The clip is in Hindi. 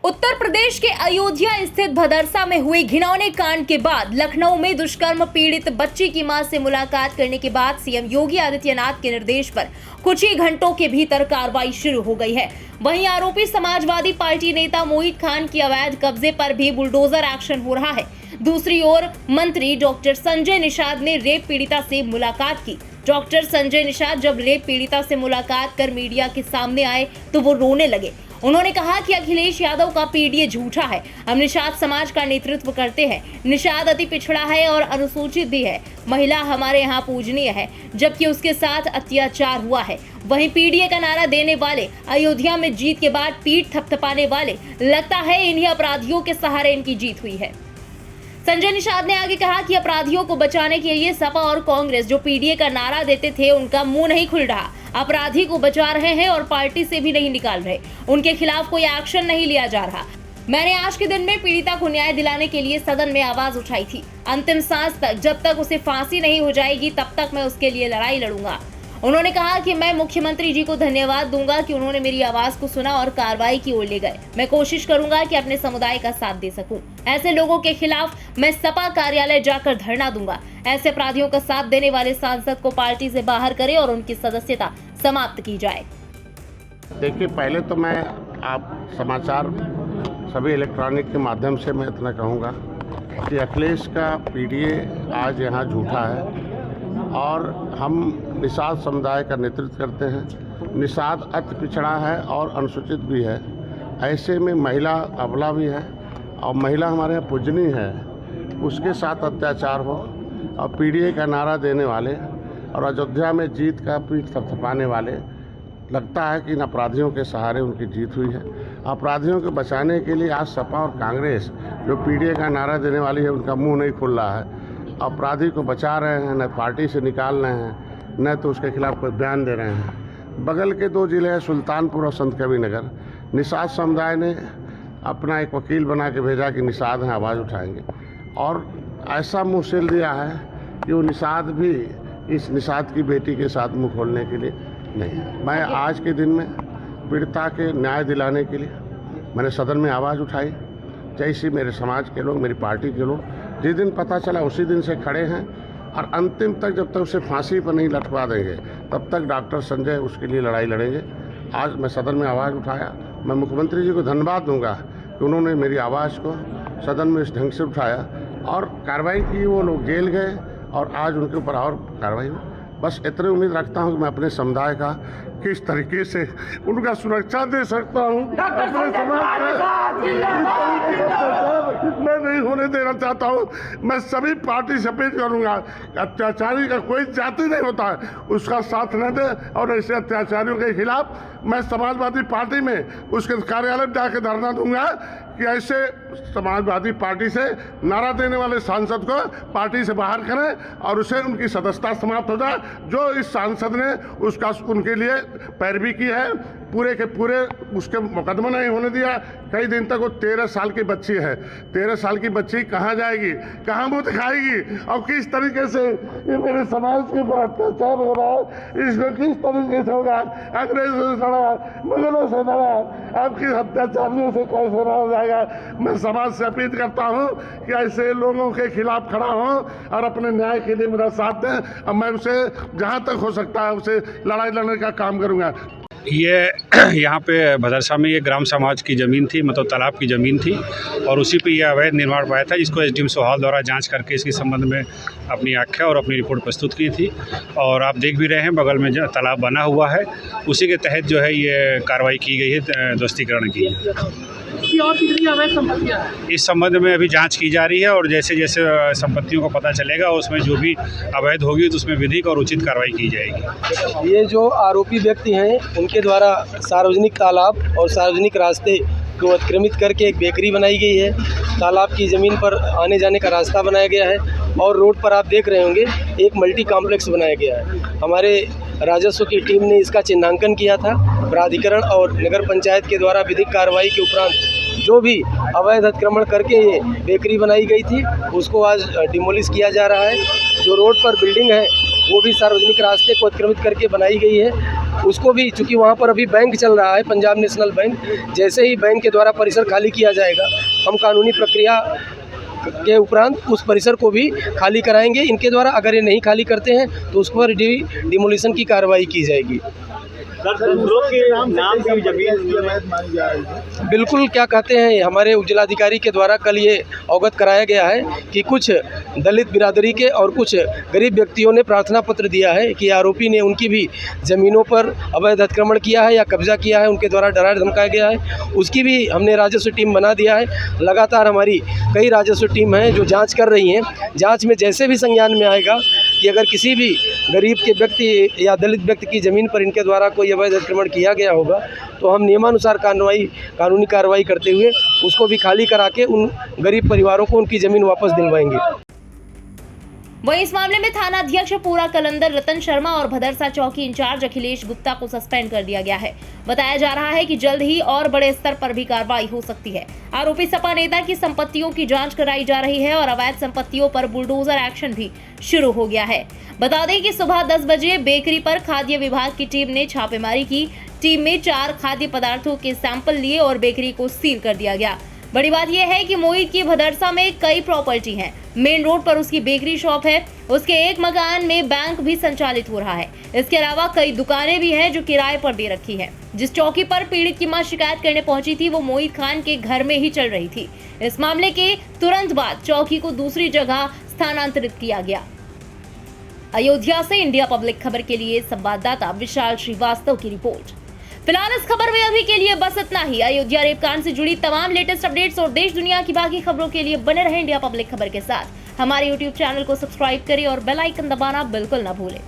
उत्तर प्रदेश के अयोध्या स्थित भदरसा में हुए घिनौने कांड के बाद लखनऊ में दुष्कर्म पीड़ित बच्ची की मां से मुलाकात करने के बाद सीएम योगी आदित्यनाथ के निर्देश पर कुछ ही घंटों के भीतर कार्रवाई शुरू हो गई है। वहीं आरोपी समाजवादी पार्टी नेता मोहित खान की अवैध कब्जे पर भी बुलडोजर एक्शन हो रहा है। दूसरी ओर मंत्री डॉक्टर संजय निषाद ने रेप पीड़िता से मुलाकात की। डॉक्टर संजय निषाद जब रेप पीड़िता से मुलाकात कर मीडिया के सामने आए तो वो रोने लगे। उन्होंने कहा कि अखिलेश यादव का पीडीए झूठा है। हम निषाद समाज का नेतृत्व करते हैं। निषाद अति पिछड़ा है और अनुसूचित भी है। महिला हमारे यहाँ पूजनीय है, जबकि उसके साथ अत्याचार हुआ है। वहीं पीडीए का नारा देने वाले, अयोध्या में जीत के बाद पीठ थपथपाने वाले, लगता है इन्हीं अपराधियों के सहारे इनकी जीत हुई है। संजय निषाद ने आगे कहा कि अपराधियों को बचाने के लिए सपा और कांग्रेस जो पीडीए का नारा देते थे उनका मुंह नहीं खुल रहा। अपराधी को बचा रहे हैं और पार्टी से भी नहीं निकाल रहे। उनके खिलाफ कोई एक्शन नहीं लिया जा रहा। मैंने आज के दिन में पीड़िता को न्याय दिलाने के लिए सदन में आवाज उठाई थी। अंतिम सांस तक, जब तक उसे फांसी नहीं हो जाएगी तब तक मैं उसके लिए लड़ाई लड़ूंगा। उन्होंने कहा कि मैं मुख्यमंत्री जी को धन्यवाद दूंगा कि उन्होंने मेरी आवाज को सुना और कार्रवाई की ओर ले गए। मैं कोशिश करूंगा कि अपने समुदाय का साथ दे सकूं। ऐसे लोगों के खिलाफ मैं सपा कार्यालय जाकर धरना दूंगा। ऐसे अपराधियों का साथ देने वाले सांसद को पार्टी से बाहर करें और उनकी सदस्यता समाप्त की जाए। देखिए, पहले तो मैं आप समाचार सभी इलेक्ट्रॉनिक के माध्यम से मैं इतना कहूँगा कि अखिलेश का पीडीए आज यहाँ झूठा है और हम निषाद समुदाय का नेतृत्व करते हैं। निषाद अति पिछड़ा है और अनुसूचित भी है। ऐसे में महिला अबला भी है और महिला हमारे यहाँ पूजनीय है। उसके साथ अत्याचार हो और पीडीए का नारा देने वाले और अयोध्या में जीत का पीठ थपथपाने वाले, लगता है कि इन अपराधियों के सहारे उनकी जीत हुई है। अपराधियों को बचाने के लिए आज सपा और कांग्रेस जो पीडीए का नारा देने वाली है उनका मुंह नहीं खुल रहा है। अपराधी को बचा रहे हैं, न पार्टी से निकाल रहे हैं, न तो उसके खिलाफ कोई बयान दे रहे हैं। बगल के दो जिले हैं सुल्तानपुर और संत कबीरनगर। निषाद समुदाय ने अपना एक वकील बना के भेजा कि निषाद हैं, आवाज़ उठाएंगे, और ऐसा मुँह सिल दिया है कि वो निषाद भी इस निषाद की बेटी के साथ मुँह खोलने के लिए नहीं है। मैं आज के दिन में पीड़िता के न्याय दिलाने के लिए मैंने सदन में आवाज़ उठाई। जैसे मेरे समाज के लोग, मेरी पार्टी के लोग जिस दिन पता चला उसी दिन से खड़े हैं और अंतिम तक, जब तक उसे फांसी पर नहीं लटका देंगे तब तक डॉक्टर संजय उसके लिए लड़ाई लड़ेंगे। आज मैं सदन में आवाज़ उठाया। मैं मुख्यमंत्री जी को धन्यवाद दूंगा कि उन्होंने मेरी आवाज़ को सदन में इस ढंग से उठाया और कार्रवाई की। वो लोग जेल गए और आज उनके ऊपर और कार्रवाई हुई। बस इतनी उम्मीद रखता हूँ कि मैं अपने समुदाय का किस तरीके से उनका सुरक्षा दे सकता हूँ। अपने समाज मैं नहीं होने देना चाहता हूँ। मैं सभी पार्टी से अपील करूँगा, अत्याचारी का कोई जाति नहीं होता है, उसका साथ न दे। और ऐसे अत्याचारियों के खिलाफ मैं समाजवादी पार्टी में उसके कार्यालय में जाकर धरना दूंगा कि ऐसे समाजवादी पार्टी से नारा देने वाले सांसद को पार्टी से बाहर करें और उसे उनकी सदस्यता समाप्त हो जाए। जो इस सांसद ने उसका उनके लिए पैरवी की है, पूरे के पूरे उसके मुकदमा नहीं होने दिया। कई दिन तक वो 13 साल की बच्ची है। 13 साल की बच्ची कहाँ जाएगी, कहाँ मुँह दिखाएगी और किस तरीके से ये मेरे समाज के ऊपर अत्याचार हो रहा है, इसको किस तरीके से होगा। अंग्रेजों से लड़ा, मुगलों से लड़ा, आपकी अत्याचारियों से कैसे रहा जाएगा। मैं समाज से अपील करता हूँ कि ऐसे लोगों के खिलाफ खड़ा हों और अपने न्याय के लिए मेरा साथ दें और मैं उसे जहाँ तक हो सकता है उसे लड़ाई लड़ने का काम करूँगा। ये यहाँ पे भदरसा में ये ग्राम समाज की ज़मीन थी, मतलब तालाब की ज़मीन थी और उसी पे ये अवैध निर्माण पाया था, जिसको एसडीएम सोहाल द्वारा जांच करके इसके संबंध में अपनी आख्या और अपनी रिपोर्ट प्रस्तुत की थी। और आप देख भी रहे हैं बगल में जो तालाब बना हुआ है उसी के तहत जो है ये कार्रवाई की गई है, ध्वस्तीकरण की। और कितनी अवैध संपत्तियां हैं इस संबंध में अभी जांच की जा रही है और जैसे जैसे संपत्तियों को पता चलेगा उसमें जो भी अवैध होगी तो उसमें विधिक और उचित कार्रवाई की जाएगी। ये जो आरोपी व्यक्ति हैं उनके द्वारा सार्वजनिक तालाब और सार्वजनिक रास्ते को अतिक्रमित करके एक बेकरी बनाई गई है। तालाब की ज़मीन पर आने जाने का रास्ता बनाया गया है और रोड पर आप देख रहे होंगे एक मल्टी कॉम्प्लेक्स बनाया गया है। हमारे राजस्व की टीम ने इसका चिन्हांकन किया था। प्राधिकरण और नगर पंचायत के द्वारा विधिक कार्रवाई के उपरांत जो भी अवैध अतिक्रमण करके ये बेकरी बनाई गई थी उसको आज डिमोलिश किया जा रहा है। जो रोड पर बिल्डिंग है वो भी सार्वजनिक रास्ते को अतिक्रमित करके बनाई गई है। उसको भी, चूँकि वहाँ पर अभी बैंक चल रहा है, पंजाब नेशनल बैंक, जैसे ही बैंक के द्वारा परिसर खाली किया जाएगा, हम कानूनी प्रक्रिया के उपरांत उस परिसर को भी खाली कराएंगे इनके द्वारा। अगर ये नहीं खाली करते हैं तो उस पर डिमोलिशन की कार्रवाई की जाएगी। दूसरों के नाम की जमीन मानी जा रही है। बिल्कुल, क्या कहते हैं, हमारे उपजिलाधिकारी के द्वारा कल ये अवगत कराया गया है कि कुछ दलित बिरादरी के और कुछ गरीब व्यक्तियों ने प्रार्थना पत्र दिया है कि आरोपी ने उनकी भी ज़मीनों पर अवैध अतिक्रमण किया है या कब्जा किया है, उनके द्वारा डरा धमकाया गया है। उसकी भी हमने राजस्व टीम बना दिया है। लगातार हमारी कई राजस्व टीम हैं जो जाँच कर रही हैं। जाँच में जैसे भी संज्ञान में आएगा कि अगर किसी भी गरीब के व्यक्ति या दलित व्यक्ति की ज़मीन पर इनके द्वारा कोई अवैध अतिक्रमण किया गया होगा तो हम नियमानुसार कानूनी कार्रवाई करते हुए उसको भी खाली करा के उन गरीब परिवारों को उनकी ज़मीन वापस दिलवाएंगे। वहीं इस मामले में थाना अध्यक्ष पूरा कलंदर रतन शर्मा और भदरसा चौकी इंचार्ज अखिलेश गुप्ता को सस्पेंड कर दिया गया है। बताया जा रहा है कि जल्द ही और बड़े स्तर पर भी कार्रवाई हो सकती है। आरोपी सपा नेता की संपत्तियों की जांच कराई जा रही है और अवैध संपत्तियों पर बुलडोजर एक्शन भी शुरू हो गया है। बता दें कि सुबह 10 बजे बेकरी पर खाद्य विभाग की टीम ने छापेमारी की। टीम में 4 खाद्य पदार्थों के सैंपल लिए और बेकरी को सील कर दिया गया। बड़ी बात यह है कि मोहित की भदरसा में कई प्रॉपर्टी हैं। मेन रोड पर उसकी बेकरी शॉप है। उसके एक मकान में बैंक भी संचालित हो रहा है। इसके अलावा कई दुकानें भी हैं जो किराए पर दे रखी हैं। जिस चौकी पर पीड़ित की मां शिकायत करने पहुंची थी वो मोहित खान के घर में ही चल रही थी। इस मामले के तुरंत बाद चौकी को दूसरी जगह स्थानांतरित किया गया। अयोध्या से इंडिया पब्लिक खबर के लिए संवाददाता विशाल श्रीवास्तव की रिपोर्ट। फिलहाल इस खबर में अभी के लिए बस इतना ही। अयोध्या रेपकांड से जुड़ी तमाम लेटेस्ट अपडेट्स और देश दुनिया की बाकी खबरों के लिए बने रहें इंडिया पब्लिक खबर के साथ। हमारे YouTube चैनल को सब्सक्राइब करें और बेल आइकन दबाना बिल्कुल ना भूलें।